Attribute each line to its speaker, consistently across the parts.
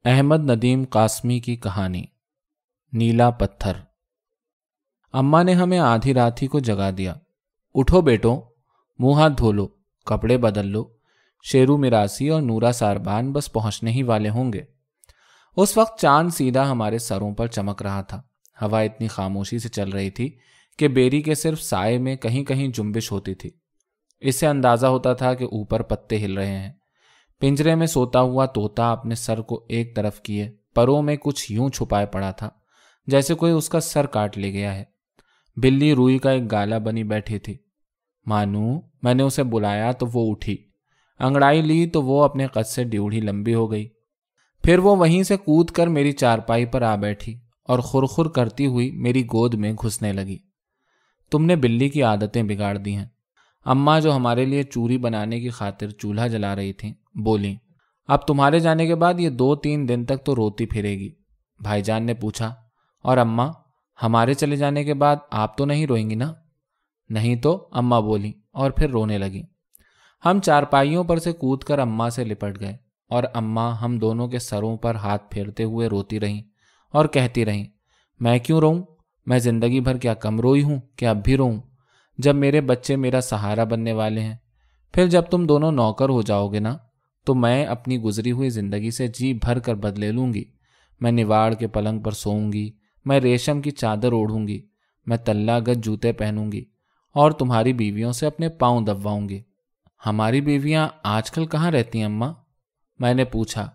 Speaker 1: احمد ندیم قاسمی کی کہانی نیلا پتھر۔ اماں نے ہمیں آدھی رات ہی کو جگا دیا۔ اٹھو بیٹوں، منہ ہاتھ دھو لو، کپڑے بدل لو، شیرو میراسی اور نورا ساربان بس پہنچنے ہی والے ہوں گے۔ اس وقت چاند سیدھا ہمارے سروں پر چمک رہا تھا۔ ہوا اتنی خاموشی سے چل رہی تھی کہ بیری کے صرف سائے میں کہیں کہیں جنبش ہوتی تھی۔ اس سے اندازہ ہوتا تھا کہ اوپر پتے ہل رہے ہیں۔ پنجرے میں سوتا ہوا طوطا اپنے سر کو ایک طرف کیے پروں میں کچھ یوں چھپائے پڑا تھا جیسے کوئی اس کا سر کاٹ لے گیا ہے۔ بلی روئی کا ایک گالا بنی بیٹھی تھی۔ مانو، میں نے اسے بلایا تو وہ اٹھی، انگڑائی لی تو وہ اپنے قد سے ڈیوڑھی لمبی ہو گئی۔ پھر وہ وہیں سے کود کر میری چارپائی پر آ بیٹھی اور خرخر کرتی ہوئی میری گود میں گھسنے لگی۔ تم نے بلی کی عادتیں بگاڑ دی ہیں۔ اماں جو ہمارے لیے چوری بنانے کی خاطر چولہا جلا رہی تھیں بولیں، اب تمہارے جانے کے بعد یہ 2-3 دن تک تو روتی پھرے گی۔ بھائی جان نے پوچھا، اور اماں ہمارے چلے جانے کے بعد آپ تو نہیں روئیں گی نا؟ نہیں تو، اماں بولی اور پھر رونے لگی۔ ہم چارپائیوں پر سے کود کر اماں سے لپٹ گئے اور اماں ہم دونوں کے سروں پر ہاتھ پھیرتے ہوئے روتی رہیں اور کہتی رہیں، میں کیوں روؤں؟ میں زندگی بھر کیا کم روئی ہوں کہ اب بھی روؤں، جب میرے بچے میرا سہارا بننے والے ہیں؟ پھر جب تم دونوں نوکر ہو جاؤ گے نا تو میں اپنی گزری ہوئی زندگی سے جی بھر کر بدلے لوں گی۔ میں نواڑ کے پلنگ پر سوؤں گی، میں ریشم کی چادر اوڑھوں گی، میں تلا گز جوتے پہنوں گی اور تمہاری بیویوں سے اپنے پاؤں دبواؤں گی۔ ہماری بیویاں آج کل کہاں رہتی ہیں اماں؟ میں نے پوچھا،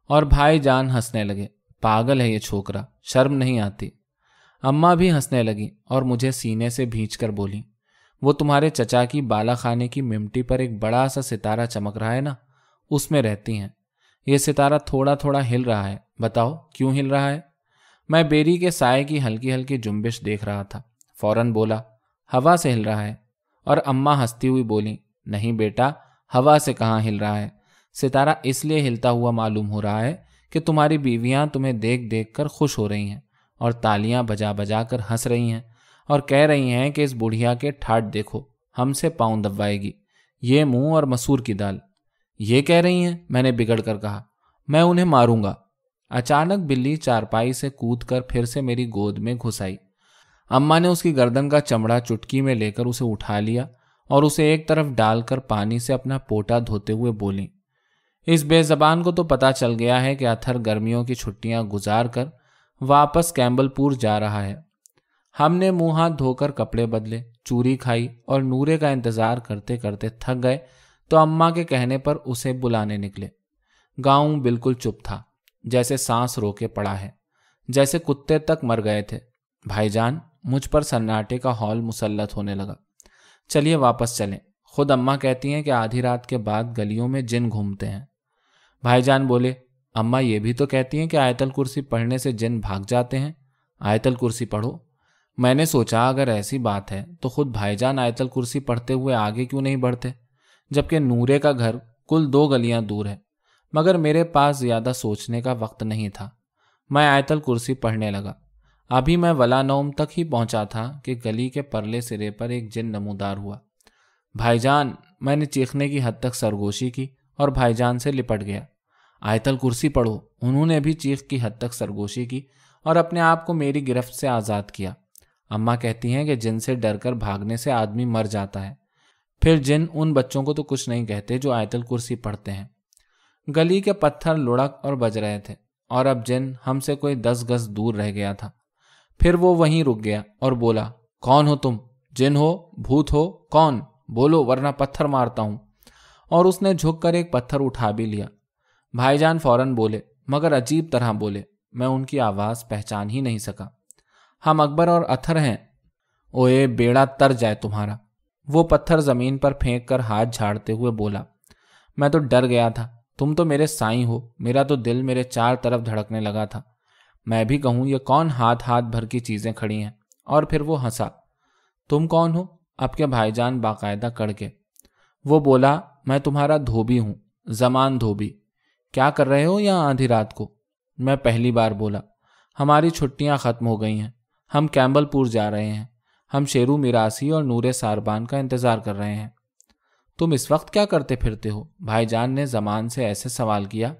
Speaker 1: اور بھائی جان ہنسنے لگے۔ پاگل ہے یہ چھوکرا، شرم نہیں آتی؟ اماں بھی ہنسنے لگی اور مجھے سینے سے بھینچ کر بولی، وہ تمہارے چچا کی بالا خانے کی ممٹی پر ایک بڑا سا ستارہ چمک رہا ہے نا، اس میں رہتی ہیں۔ یہ ستارہ تھوڑا تھوڑا ہل رہا ہے، بتاؤ کیوں ہل رہا ہے؟ میں بیری کے سائے کی ہلکی ہلکی جنبش دیکھ رہا تھا۔ فوراً بولا، ہوا سے ہل رہا ہے۔ اور اماں ہنستی ہوئی بولی، نہیں بیٹا، ہوا سے کہاں ہل رہا ہے، ستارہ اس لیے ہلتا ہوا معلوم ہو رہا ہے کہ تمہاری بیویاں تمہیں دیکھ دیکھ کر خوش ہو رہی ہیں اور تالیاں بجا بجا کر ہنس رہی ہیں اور کہہ رہی ہیں کہ اس بڑھیا کے ٹھاٹ دیکھو، ہم سے پاؤں دبوائے گی، یہ منہ اور مسور کی دال۔ یہ کہہ رہی ہیں؟ میں نے بگڑ کر کہا، میں انہیں ماروں گا۔ اچانک بلی چارپائی سے کود کر پھر سے میری گود میں گھس آئی۔ اماں نے اس کی گردن کا چمڑا چٹکی میں لے کر اسے اٹھا لیا اور اسے ایک طرف ڈال کر پانی سے اپنا پوٹا دھوتے ہوئے بولیں، اس بے زبان کو تو پتا چل گیا ہے کہ اتھر گرمیوں کی چھٹیاں گزار کر واپس کیمبل پور جا رہا ہے۔ ہم نے منہ ہاتھ دھو کر کپڑے بدلے، چوری کھائی اور نورے کا انتظار کرتے کرتے تھک گئے تو اماں کے کہنے پر اسے بلانے نکلے۔ گاؤں بالکل چپ تھا، جیسے سانس روکے پڑا ہے، جیسے کتے تک مر گئے تھے۔ بھائی جان، مجھ پر سناٹے کا ہال مسلط ہونے لگا۔ چلیے واپس چلیں، خود اماں کہتی ہیں کہ آدھی رات کے بعد گلیوں میں جن گھومتے ہیں۔ بھائی جان بولے، اماں یہ بھی تو کہتی ہیں کہ آیت الکرسی پڑھنے سے جن بھاگ جاتے ہیں، آیت الکرسی پڑھو۔ میں نے سوچا اگر ایسی بات ہے تو خود بھائی جان آیت الکرسی پڑھتے ہوئے آگے کیوں نہیں بڑھتے، جبکہ نورے کا گھر کل 2 گلیاں دور ہے۔ مگر میرے پاس زیادہ سوچنے کا وقت نہیں تھا۔ میں آیت الکرسی پڑھنے لگا۔ ابھی میں ولا نوم تک ہی پہنچا تھا کہ گلی کے پرلے سرے پر ایک جن نمودار ہوا۔ بھائی جان، میں نے چیخنے کی حد تک سرگوشی کی اور بھائی جان سے لپٹ گیا۔ آیت الکرسی پڑھو۔ انہوں نے بھی چیخ کی حد تک سرگوشی کی اور اپنے آپ کو میری گرفت سے آزاد کیا۔ اماں کہتی ہیں کہ جن سے ڈر کر بھاگنے سے آدمی مر جاتا ہے، پھر جن ان بچوں کو تو کچھ نہیں کہتے جو آیت الکرسی پڑھتے ہیں۔ گلی کے پتھر لڑک اور بج رہے تھے اور اب جن ہم سے کوئی 10 گز دور رہ گیا تھا۔ پھر وہ وہیں رک گیا اور بولا، کون ہو تم؟ جن ہو؟ بھوت ہو؟ کون؟ بولو ورنہ پتھر مارتا ہوں۔ اور اس نے جھک کر ایک پتھر اٹھا بھی لیا۔ بھائی جان فوراً بولے، مگر عجیب طرح بولے، میں ان کی آواز پہچان ہی نہیں سکا۔ ہم اکبر اور اتھر ہیں۔ اوئے بیڑا تر جائے تمہارا۔ وہ پتھر زمین پر پھینک کر ہاتھ جھاڑتے ہوئے بولا، میں تو ڈر گیا تھا، تم تو میرے سائیں ہو، میرا تو دل میرے 4 طرف دھڑکنے لگا تھا۔ میں بھی کہوں یہ کون ہاتھ بھر کی چیزیں کھڑی ہیں؟ اور پھر وہ ہنسا۔ تم کون ہو؟ اب کے بھائی جان باقاعدہ کڑ کے۔ وہ بولا، میں تمہارا دھوبی ہوں، زمان دھوبی۔ کیا کر رہے ہو یہاں آدھی رات کو؟ میں پہلی بار بولا، ہماری چھٹیاں ختم ہو گئی ہیں، ہم کیمبل پور جا رہے ہیں، ہم شیرو میراسی اور نورے ساربان کا انتظار کر رہے ہیں۔ تم اس وقت کیا کرتے پھرتے ہو؟ بھائی جان نے زمان سے ایسے سوال کیا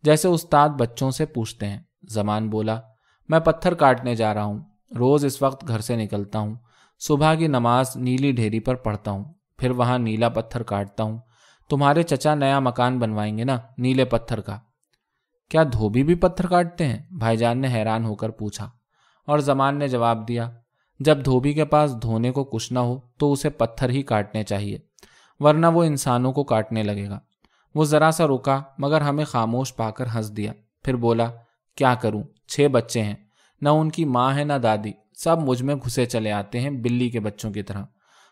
Speaker 1: जैसे उस्ताद बच्चों से पूछते हैं। जमान बोला, मैं पत्थर काटने जा रहा हूँ। रोज इस वक्त घर से निकलता हूँ। सुबह की नमाज नीली ढेरी पर पढ़ता हूँ, फिर वहां नीला पत्थर काटता हूँ। तुम्हारे चचा नया मकान बनवाएंगे ना, नीले पत्थर का। क्या धोबी भी पत्थर काटते हैं? भाईजान ने हैरान होकर पूछा। और जमान ने जवाब दिया, जब धोबी के पास धोने को कुछ ना हो तो उसे पत्थर ही काटने चाहिए, वरना वो इंसानों को काटने लगेगा। वो जरा सा रुका, मगर हमें खामोश पाकर हंस दिया। फिर बोला, क्या करूं, 6 बच्चे हैं, न उनकी माँ है न दादी, सब मुझ में घुसे चले आते हैं बिल्ली के बच्चों की तरह।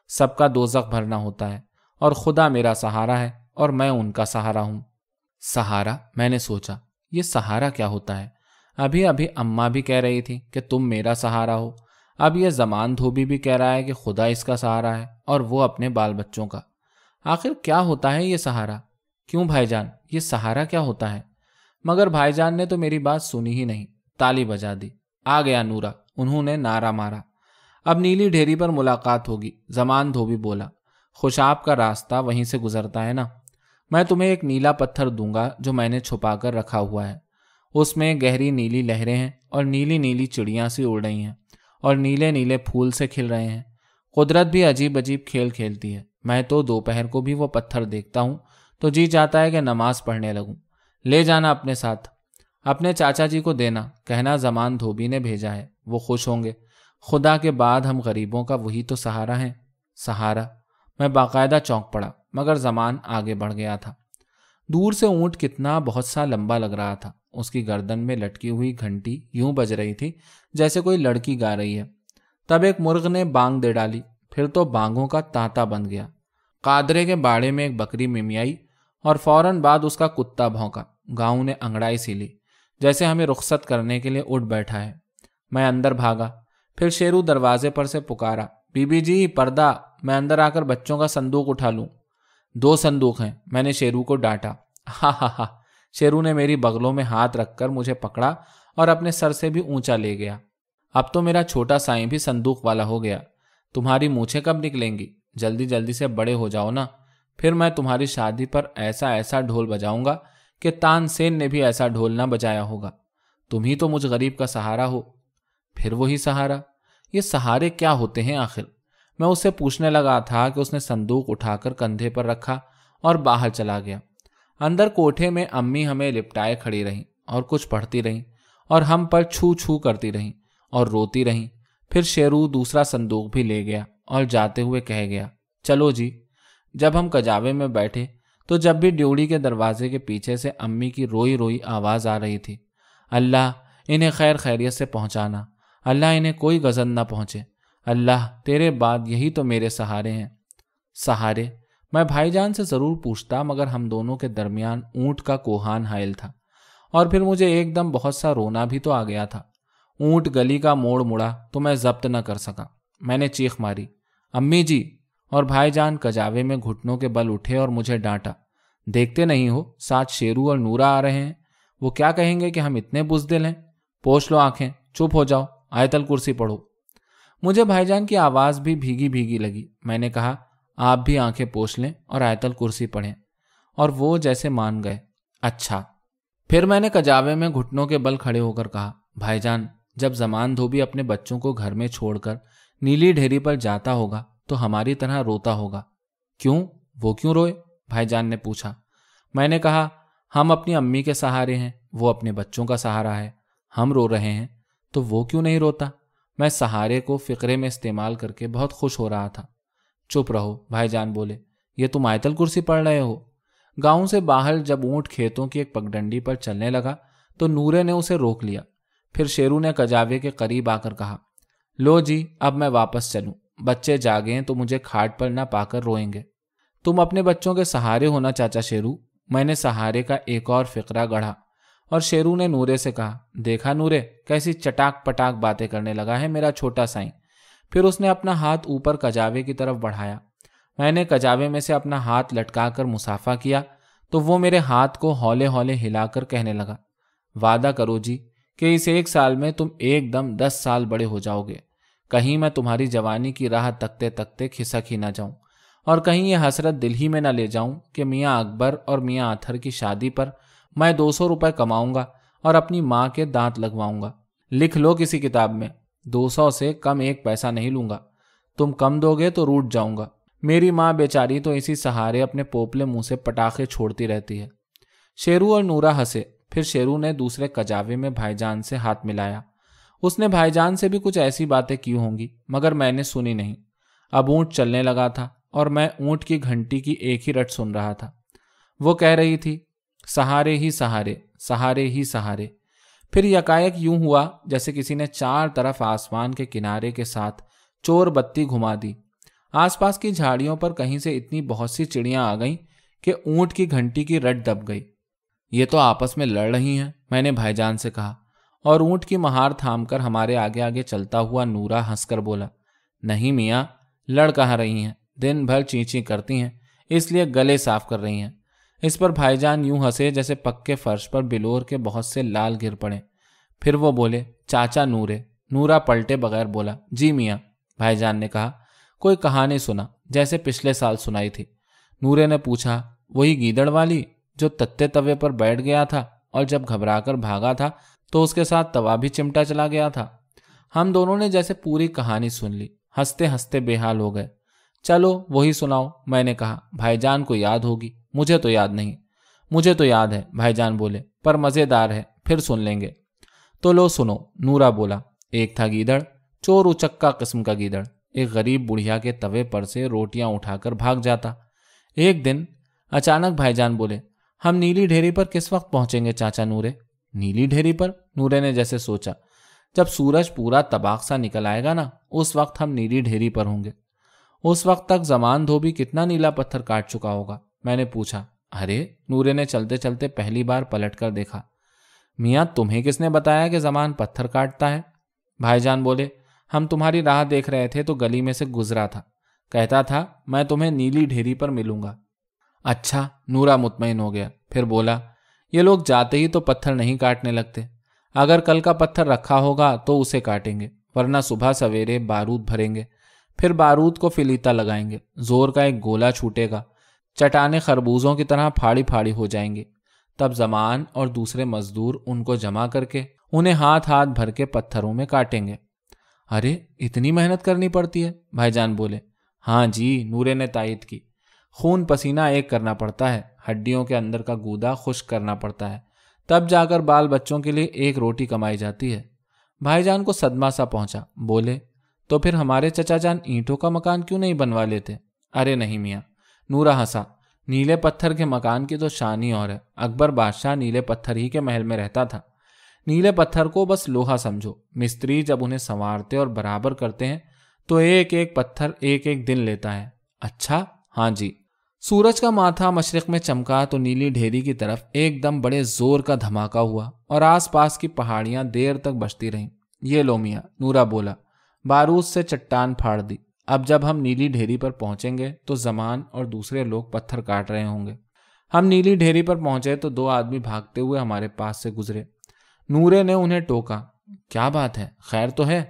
Speaker 1: सबका दोजख भरना होता है, और खुदा मेरा सहारा है और मैं उनका सहारा हूं। सहारा? मैंने सोचा, ये सहारा क्या होता है? अभी अभी अम्मा भी कह रही थी कि तुम मेरा सहारा हो। अब ये जमान धोबी भी कह रहा है कि खुदा इसका सहारा है और वो अपने बाल बच्चों का। आखिर क्या होता है ये सहारा? क्यों भाईजान, ये सहारा क्या होता है? मगर भाईजान ने तो मेरी बात सुनी ही नहीं, ताली बजा दी। आ गया नूरा, उन्होंने नारा मारा। अब नीली ढेरी पर मुलाकात होगी। जमान धोबी बोला, खुशाब का रास्ता वहीं से गुजरता है ना। मैं तुम्हें एक नीला पत्थर दूंगा जो मैंने छुपा कर रखा हुआ है। उसमें गहरी नीली लहरें हैं और नीली नीली चिड़ियां सी उड़ रही हैं और नीले नीले फूल से खिल रहे हैं। कुदरत भी अजीब अजीब खेल खेलती है। मैं तो दोपहर को भी वो पत्थर देखता हूँ तो जी चाहता है कि नमाज पढ़ने लगूं। ले जाना अपने साथ, अपने चाचा जी को देना, कहना जमान धोबी ने भेजा है, वो खुश होंगे। खुदा के बाद हम गरीबों का वही तो सहारा है। सहारा? मैं बाकायदा चौंक पड़ा, मगर जमान आगे बढ़ गया था। दूर से ऊंट कितना बहुत सा लंबा लग रहा था। उसकी गर्दन में लटकी हुई घंटी यूं बज रही थी जैसे कोई लड़की गा रही है। तब एक मुर्ग ने बांग दे डाली, फिर तो बांगों का तांता बन गया। कादरे के बाड़े में एक बकरी मिमियाई और फौरन बाद उसका कुत्ता भौंका। गांव ने अंगड़ाई सी ली, जैसे हमें रुखसत करने के लिए उठ बैठा है। मैं अंदर भागा। फिर शेरू दरवाजे पर से पुकारा, बीबी जी पर्दा, मैं अंदर आकर बच्चों का संदूक उठा लूं। 2 संदूक हैं, मैंने शेरू को डांटा। हा हा हा। शेरू ने मेरी बगलों में हाथ रखकर मुझे पकड़ा और अपने सर से भी ऊंचा ले गया। अब तो मेरा छोटा साईं भी संदूक वाला हो गया। तुम्हारी मूछें कब निकलेंगी? जल्दी जल्दी से बड़े हो जाओ ना, फिर मैं तुम्हारी शादी पर ऐसा ऐसा ढोल बजाऊंगा कि तानसेन ने भी ऐसा ढोल ना बजाया होगा। तुम ही तो मुझ गरीब का सहारा हो। फिर वही सहारा? ये सहारे क्या होते हैं आखिर? मैं उससे पूछने लगा था कि उसने संदूक उठाकर कंधे पर रखा और बाहर चला गया। अंदर कोठे में अम्मी हमें लिपटाए खड़ी रहीं और कुछ पढ़ती रहीं और हम पर छू छू करती रहीं और रोती रहीं। फिर शेरू दूसरा संदूक भी ले गया और जाते हुए कह गया, चलो जी। जब हम कजावे में बैठे तो जब भी ड्योढ़ी के दरवाजे के पीछे से अम्मी की रोई रोई आवाज आ रही थी, अल्लाह इन्हें खैर खैरियत से पहुंचाना, अल्लाह इन्हें कोई गजन ना पहुंचे, अल्लाह तेरे बाद यही तो मेरे सहारे हैं। सहारे? मैं भाईजान से जरूर पूछता, मगर हम दोनों के दरमियान ऊंट का कोहान हायल था। और फिर मुझे एकदम बहुत सा रोना भी तो आ गया था। ऊंट गली का मोड़ मुड़ा तो मैं जब्त न कर सका। मैंने चीख मारी, अम्मी जी। और भाईजान कजावे में घुटनों के बल उठे और मुझे डांटा, देखते नहीं हो साथ शेरू और नूरा आ रहे हैं, वो क्या कहेंगे कि हम इतने बुज़दिल हैं। पोंछ लो आंखें, चुप हो जाओ, आयतल कुर्सी पढ़ो। मुझे भाईजान की आवाज़ भी भीगी भीगी लगी। मैंने कहा, आप भी आंखें पोंछ लें और आयतल कुर्सी पढ़ें। और वो जैसे मान गए। अच्छा। फिर मैंने कजावे में घुटनों के बल खड़े होकर कहा, भाईजान जब जमान धोबी अपने बच्चों को घर में छोड़कर नीली ढेरी पर जाता होगा तो हमारी तरह रोता होगा। क्यों? वो क्यों रोए? भाईजान ने पूछा। मैंने कहा, हम अपनी अम्मी के सहारे हैं, वो अपने बच्चों का सहारा है। हम रो रहे हैं तो वो क्यों नहीं रोता? मैं सहारे को फिक्रे में इस्तेमाल करके बहुत खुश हो रहा था। चुप रहो, भाईजान बोले, ये तुम आयतल कुर्सी पढ़ रहे हो। गांव से बाहर जब ऊंट खेतों की एक पगडंडी पर चलने लगा तो नूरे ने उसे रोक लिया। फिर शेरू ने कजावे के करीब आकर कहा, लो जी अब मैं वापस चलूं, बच्चे जागे तो मुझे खाट पर ना पाकर रोएंगे। तुम अपने बच्चों के सहारे होना चाचा शेरू। मैंने सहारे का एक और फिक्रा गढ़ा और शेरू ने नूरे से कहा, देखा नूरे कैसी चटाक पटाक बातें करने लगा है मेरा छोटा साईं। फिर उसने अपना हाथ ऊपर कजावे की तरफ बढ़ाया। मैंने कजावे में से अपना हाथ लटकाकर मुसाफा किया तो वो मेरे हाथ को हौले हौले हिलाकर कहने लगा, वादा करो जी कि इस 1 साल में तुम एकदम 10 साल बड़े हो जाओगे। कहीं मैं तुम्हारी जवानी की राह तकते तकते खिसक ही ना जाऊं और कहीं ये हसरत दिल ही में न ले जाऊं कि मियाँ अकबर और मियाँ आथर की शादी पर मैं 200 रुपए कमाऊंगा और अपनी माँ के दांत लगवाऊंगा। लिख लो किसी किताब में, 200 से कम 1 पैसा नहीं लूंगा। तुम कम दोगे तो रूठ जाऊंगा। मेरी माँ बेचारी तो इसी सहारे अपने पोपले मुंह से पटाखे छोड़ती रहती है। शेरू और नूरा हंसे। फिर शेरू ने दूसरे कजावे में भाईजान से हाथ मिलाया। उसने भाईजान से भी कुछ ऐसी बातें की होंगी, मगर मैंने सुनी नहीं। अब ऊंट चलने लगा था और मैं ऊंट की घंटी की एक ही रट सुन रहा था। वो कह रही थी, सहारे ही सहारे, सहारे ही सहारे। फिर यकायक यूं हुआ जैसे किसी ने 4 तरफ आसमान के किनारे के साथ चोर बत्ती घुमा दी। आसपास की झाड़ियों पर कहीं से इतनी बहुत सी चिड़ियां आ गईं कि ऊंट की घंटी की रट दब गई। ये तो आपस में लड़ रही हैं, मैंने भाईजान से कहा। और ऊंट की महार थामकर हमारे आगे आगे चलता हुआ नूरा हंसकर बोला, नहीं मियाँ, लड़ कहाँ रही हैं, दिन भर चींची करती हैं, इसलिए गले साफ कर रही हैं। इस पर भाईजान यूं हंसे जैसे पक्के फर्श पर बिलोर के बहुत से लाल गिर पड़े। फिर वो बोले, चाचा नूरे। नूरा पलटे बगैर बोला, जी मियाँ। भाईजान ने कहा, कोई कहानी सुना, जैसे पिछले साल सुनाई थी। नूरे ने पूछा, वही गीदड़ वाली जो तत्ते तवे पर बैठ गया था और जब घबराकर भागा था तो उसके साथ तवा भी चिमटा चला गया था। हम दोनों ने जैसे पूरी कहानी सुन ली, हंसते हंसते बेहाल हो गए। चलो वही सुनाओ, मैंने कहा। भाईजान को याद होगी, मुझे तो याद नहीं। मुझे तो याद है, भाईजान बोले, पर मज़ेदार है, फिर सुन लेंगे। तो लो सुनो, नूरा बोला। एक था गीदड़, चोर उचक्का किस्म का गीदड़। एक गरीब बुढ़िया के तवे पर से रोटियां उठाकर भाग जाता। एक दिन अचानक भाईजान बोले, हम नीली ढेरी पर किस वक्त पहुंचेंगे चाचा नूरे? नीली ढेरी पर? नूरे ने जैसे सोचा, जब सूरज पूरा तबाक सा निकल आएगा ना, उस वक्त हम नीली ढेरी पर होंगे। उस वक्त तक जमान धोबी कितना नीला पत्थर काट चुका होगा? मैंने पूछा। अरे, नूरे ने चलते चलते पहली बार पलट कर देखा। मियाँ, तुम्हें किसने बताया कि जमान पत्थर काटता है? भाईजान बोले, हम तुम्हारी राह देख रहे थे तो गली में से गुजरा था, कहता था मैं तुम्हें नीली ढेरी पर मिलूंगा। अच्छा, नूरा मुतमईन हो गया। फिर बोला, ये लोग जाते ही तो पत्थर नहीं काटने लगते। अगर कल का पत्थर रखा होगा तो उसे काटेंगे, वरना सुबह सवेरे बारूद भरेंगे, फिर बारूद को फिलीता लगाएंगे, जोर का एक गोला छूटेगा, चटाने खरबूजों की तरह फाड़ी फाड़ी हो जाएंगी। तब जमान और दूसरे मजदूर उनको जमा करके उन्हें हाथ हाथ भर के पत्थरों में काटेंगे। अरे, इतनी मेहनत करनी पड़ती है? भाईजान बोले। हाँ जी, नूरे ने तायद की। खून पसीना एक करना पड़ता है, हड्डियों के अंदर का गूदा खुश्क करना पड़ता है, तब जाकर बाल बच्चों के लिए एक रोटी कमाई जाती है। भाईजान को सदमा सा पहुंचा। बोले, तो फिर हमारे चचा जान ईंटों का मकान क्यों नहीं बनवा लेते? अरे नहीं मियाँ, नूरा हंसा। नीले पत्थर के मकान की तो शान ही और है। अकबर बादशाह नीले पत्थर ही के महल में रहता था। नीले पत्थर को बस लोहा समझो। मिस्त्री जब उन्हें संवारते और बराबर करते हैं तो एक एक पत्थर एक एक दिन लेता है। अच्छा, हाँ जी। सूरज का माथा मशरिक में चमका तो नीली ढेरी की तरफ एकदम बड़े जोर का धमाका हुआ और आसपास की पहाड़ियां देर तक बजती रहीं। ये लो मियाँ, नूरा बोला, बारूद से चट्टान फाड़ दी। अब जब हम नीली ढेरी पर पहुंचेंगे तो जमान और दूसरे लोग पत्थर काट रहे होंगे। हम नीली ढेरी पर पहुंचे तो 2 आदमी भागते हुए हमारे पास से गुजरे। नूरे ने उन्हें टोका, क्या बात है, खैर तो है?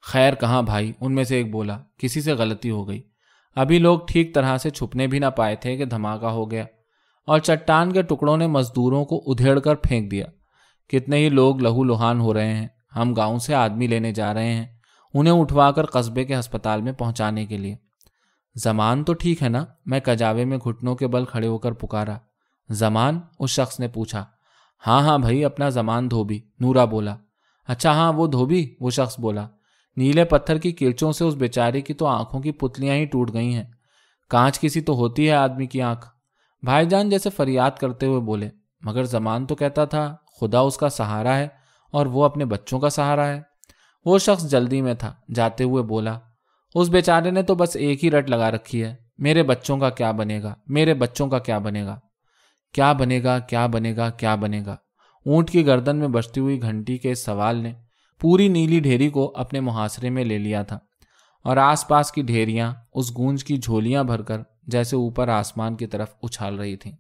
Speaker 1: खैर कहाँ भाई, उनमें से एक बोला, किसी से गलती हो गई। अभी लोग ठीक तरह से छुपने भी ना पाए थे कि धमाका हो गया और चट्टान के टुकड़ों ने मजदूरों को उधेड़ कर फेंक दिया। कितने ही लोग लहूलुहान हो रहे हैं। हम गांव से आदमी लेने जा रहे हैं, उन्हें उठवाकर कस्बे के अस्पताल में पहुंचाने के लिए। जमान तो ठीक है ना? मैं कजावे में घुटनों के बल खड़े होकर पुकारा। जमान? उस शख्स ने पूछा। हाँ हाँ भाई, अपना जमान धोबी, नूरा बोला। अच्छा हाँ, वो धोबी? वो शख्स बोला। नीले पत्थर की किरचों से उस बेचारे की तो आंखों की पुतलियां ही टूट गई हैं। कांच की सी तो होती है आदमी की आंख। भाईजान जैसे फरियाद करते हुए बोले, मगर जमान तो कहता था खुदा उसका सहारा है और वो अपने बच्चों का सहारा है। वो शख्स जल्दी में था, जाते हुए बोला, उस बेचारे ने तो बस एक ही रट लगा रखी है, मेरे बच्चों का क्या बनेगा, मेरे बच्चों का क्या बनेगा, क्या बनेगा, क्या बनेगा, क्या बनेगा। ऊंट की गर्दन में बजती हुई घंटी के इस सवाल ने पूरी नीली ढेरी को अपने मुहासरे में ले लिया था और आसपास की ढेरियां उस गूंज की झोलियां भरकर जैसे ऊपर आसमान की तरफ उछाल रही थीं।